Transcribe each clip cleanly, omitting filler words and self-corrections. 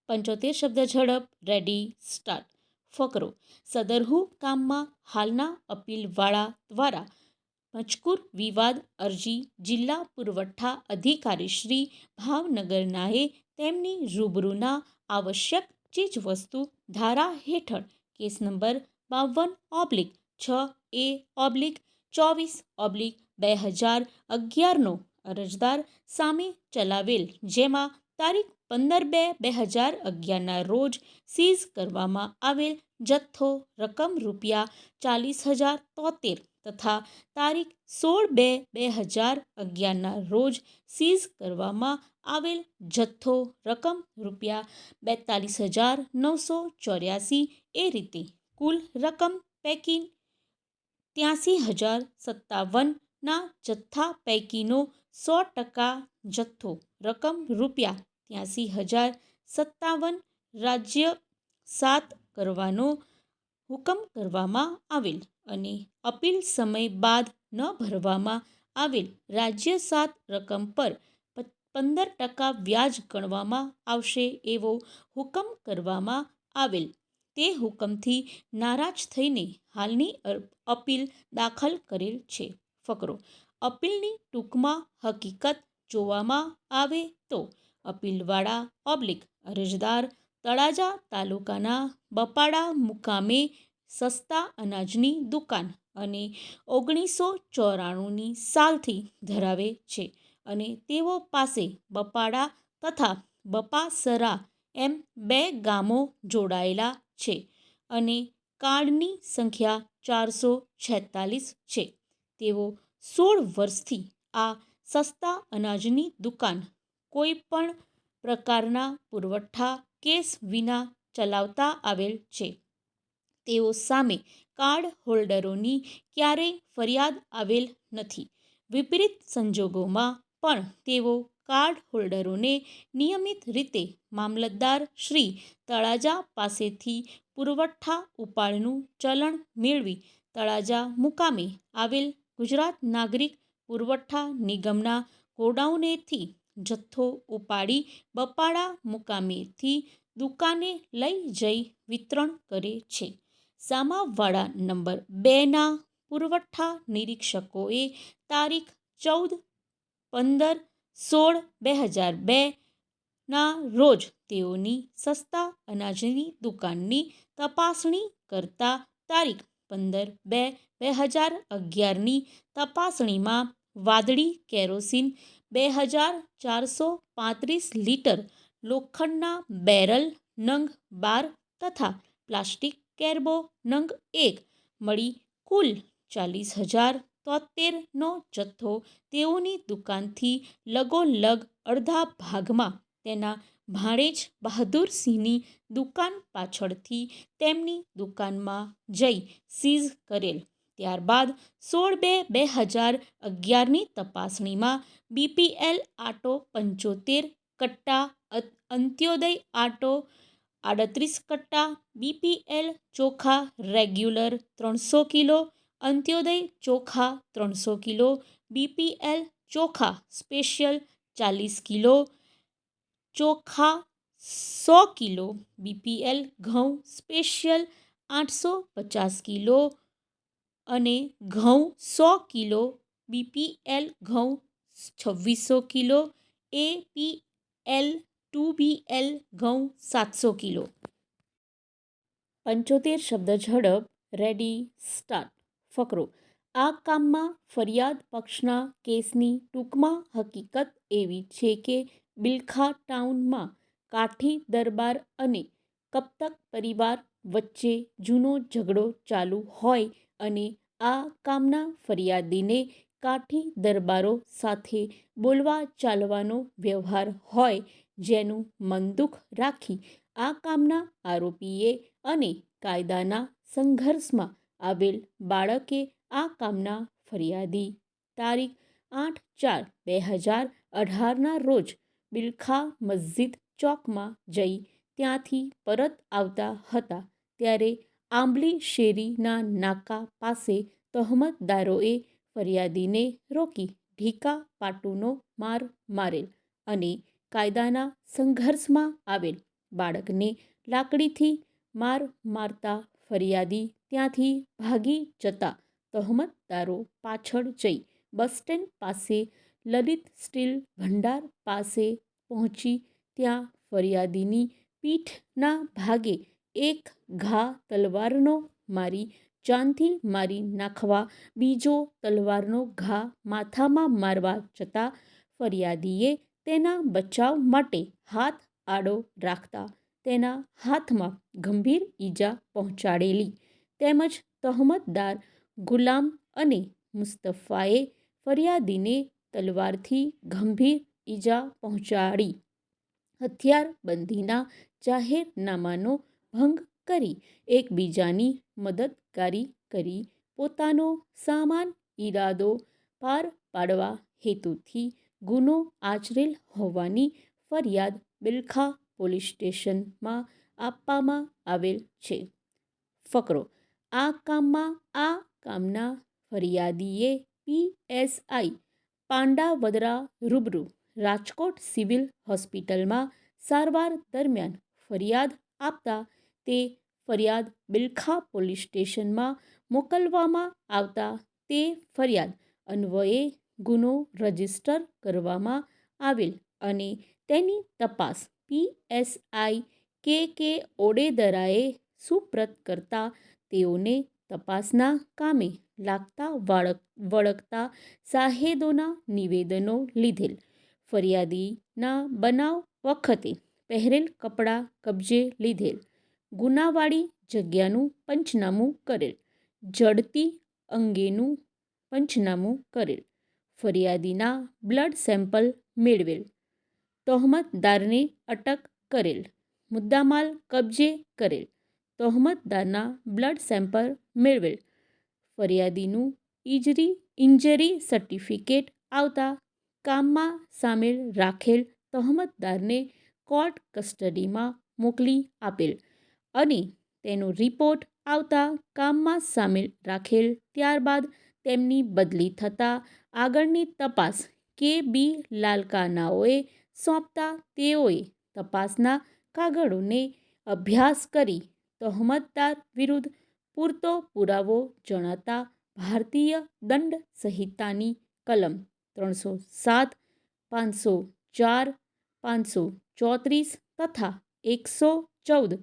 75 શબ્દ ઝડપ. Ready start. ફકરો. સદરહુ કામમાં હાલના અપીલવાળા દ્વારા મજકૂર વિવાદ અરજી જિલ્લા પુરવઠા અધિકારી શ્રી ભાવનગરનાએ તેમની રૂબરૂના આવશ્યક ચીજવસ્તુ ધારા હેઠળ કેસ નંબર 52/6A/24/2011 નો અરજદાર સામે ચલાવેલ, જેમાં તારીખ 15/2/2011 રોજ સીઝ કરવામાં આવેલ જથ્થો રકમ રૂપિયા 40,073 તથા તારીખ 16/2/2011 રોજ સીઝ કરવામાં આવેલ જથ્થો રકમ રૂપિયા 42,984 એ રીતે કુલ રકમ પૈકી 83,057 જથ્થા પૈકીનો 100% જથ્થો રકમ રૂપિયા 83,057 રાજ્ય સાત કરવાનો હુકમ કરવામાં આવેલ અને અપીલ સમય બાદ ન ભરવામાં આવેલ રાજ્ય સાત રકમ પર 15% વ્યાજ ગણવામાં આવશે એવો હુકમ કરવામાં આવેલ. તે હુકમથી નારાજ થઈને હાલની અપીલ દાખલ કરેલ છે. ફકરો. અપીલની ટૂંકમાં હકીકત જોવામાં આવે તો અપીલવાળા અરજદાર તળાજા તાલુકાના બપાડા મુકામે સસ્તા અનાજની દુકાન અને 1994ની સાલથી ધરાવે છે અને તેઓ પાસે બપાડા તથા બપાસરા એમ બે ગામો જોડાયેલા છે અને કાર્ડની સંખ્યા 446 છે. તેઓ 16 વર્ષથી આ સસ્તા અનાજની દુકાન કોઈપણ પ્રકારના પુરવઠા કેસ વિના ચલાવતા આવેલ છે. તેઓ સામે કાર્ડ હોલ્ડરોની ક્યારેય ફરિયાદ આવેલ નથી. વિપરીત સંજોગોમાં પણ તેઓ કાર્ડ હોલ્ડરોને નિયમિત રીતે મામલતદાર શ્રી તળાજા પાસેથી પુરવઠા ઉપાડનું ચલણ મેળવી તળાજા મુકામે આવેલ ગુજરાત નાગરિક પુરવઠા નિગમના ગોડાઉનેથી જથ્થો ઉપાડી બપાડા મુકામેથી દુકાને લઈ જઈ વિતરણ કરે છે. સામાવાળા નંબર 2ના પુરવઠા નિરીક્ષકોએ તારીખ 14/15/16/2002 રોજ તેઓની સસ્તા અનાજની દુકાનની તપાસણી કરતા તારીખ 15/2/2011ની તપાસણીમાં વાદળી કેરોસીન 2,435 લીટર, લોખંડના બેરલ નંગ 12 તથા પ્લાસ્ટિક કેરબો નંગ 1 મળી કુલ 40,073નો જથ્થો તેઓની દુકાનથી લગોલગ અડધા ભાગમાં તેના ભાણેજ બહાદુરસિંહની દુકાન પાછળથી તેમની દુકાનમાં જઈ સીઝ કરેલ. ત્યારબાદ 16/2/2011ની તપાસણીમાં BPL આટો 75 કટ્ટા, અંત્યોદય આટો 38 કટ્ટા, BPL ચોખા રેગ્યુલર 300 કિલો, અંત્યોદય ચોખા 300 કિલો, BPL ચોખા સ્પેશિયલ 40 કિલો, ચોખા 100 કિલો, BPL ઘઉં સ્પેશિયલ 850 કિલો અને ઘઉં 100 કિલો, BPL ઘઉં 2600 કિલો, APL 2BL ઘઉં 700 કિલો. 75 શબ્દ ઝડપ. Ready start. ફકરો. આ કામમાં ફરિયાદ પક્ષના કેસની ટૂંકમાં હકીકત એવી છે કે બિલખા ટાઉનમાં કાઠી દરબાર અને કપ્તક પરિવાર વચ્ચે જૂનો ઝઘડો ચાલુ હોય અને આ કામના ફરિયાદીને કાઠી દરબારો સાથે બોલવા ચાલવાનો વ્યવહાર હોય, જેનું મન દુઃખ રાખી આ કામના આરોપીએ અને કાયદાના સંઘર્ષમાં આવેલ બાળકે આ કામના ફરિયાદી તારીખ 8/4/2018ના રોજ બિલખા મસ્જિદ ચોકમાં જઈ ત્યાંથી પરત આવતા હતા ત્યારે આંબલી શેરીના નાકા પાસે તહોમતદારોએ ફરિયાદીને રોકી ઢીકા પાટુનો માર મારેલ અને કાયદાના સંઘર્ષમાં આવેલ બાળકને લાકડીથી માર મારતા ફરિયાદી ત્યાંથી ભાગી જતા તહોમતદારો પાછળ જઈ બસ સ્ટેન્ડ પાસે લલિત સ્ટીલ ભંડાર પાસે પહોંચી ત્યાં ફરિયાદીની પીઠના ભાગે એક ઘા તલવારનો મારી જાનથી મારી નાખવા, બીજો તલવારનો ઘા માથામાં મારવા જતાં ફરિયાદીએ તેના બચાવ માટે હાથ આડો રાખતા તેના હાથમાં ગંભીર ઈજા પહોંચાડેલી તેમજ તહોમતદાર ગુલામ અને મુસ્તફાએ ફરિયાદીને તલવારથી ગંભીર ઈજા પહોંચાડી હથિયારબંધીના જાહેરનામાનો ભંગ કરી એકબીજાની મદદગારી કરી પોતાનો સામાન ઇરાદો પાર પાડવા હેતુથી ગુનો આચરેલ હોવાની ફરિયાદ બિલખા પોલીસ સ્ટેશનમાં આપવામાં આવેલ છે. ફકરો: આ કામના ફરિયાદીએ PSI પાંડાવદરા રૂબરૂ રાજકોટ સિવિલ હોસ્પિટલમાં સારવાર દરમિયાન ફરિયાદ આપતા તે ફરિયાદ બિલખા પોલીસ સ્ટેશનમાં મોકલવામાં આવતા તે ફરિયાદ અન્વયે ગુનો રજીસ્ટર કરવામાં આવેલ અને તેની તપાસ PSI KK ઓડેદરાએ સુપ્રત કરતા તેઓને તપાસના કામે લાગતા વળગતા સાહેદોના નિવેદનો લીધેલ, ફરિયાદીના બનાવ વખતે પહેરેલ કપડાં કબજે લીધેલ, ગુનાવાળી જગ્યાનું પંચનામું કરેલ, જડતી અંગેનું પંચનામું કરેલ, ફરિયાદીના બ્લડ સેમ્પલ મેળવેલ, તહોમતદારને અટક કરેલ, મુદ્દામાલ કબજે કરેલ, તહોમતદારના બ્લડ સેમ્પલ મેળવેલ, ફરિયાદીનું ઇન્જરી સર્ટિફિકેટ આવતા કામમાં સામેલ રાખેલ તહોમતદારને કોર્ટ કસ્ટડીમાં મોકલી આપેલ અને તેનો રિપોર્ટ આવતા કામમાં સામેલ રાખેલ ત્યારબાદ તેમની બદલી થતાં આગળની તપાસ KB લાલકાનાઓએ સોંપતા તેઓએ તપાસના કાગળોને અભ્યાસ કરી તહોમતદાર વિરુદ્ધ પૂરતો પુરાવો જણાતા ભારતીય દંડ સંહિતાની કલમ 307, 504, 534 તથા 114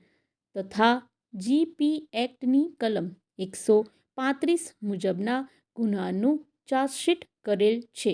તથા GP એક્ટની કલમ 135 મુજબના ગુનાનું ચાર્જશીટ કરેલ છે.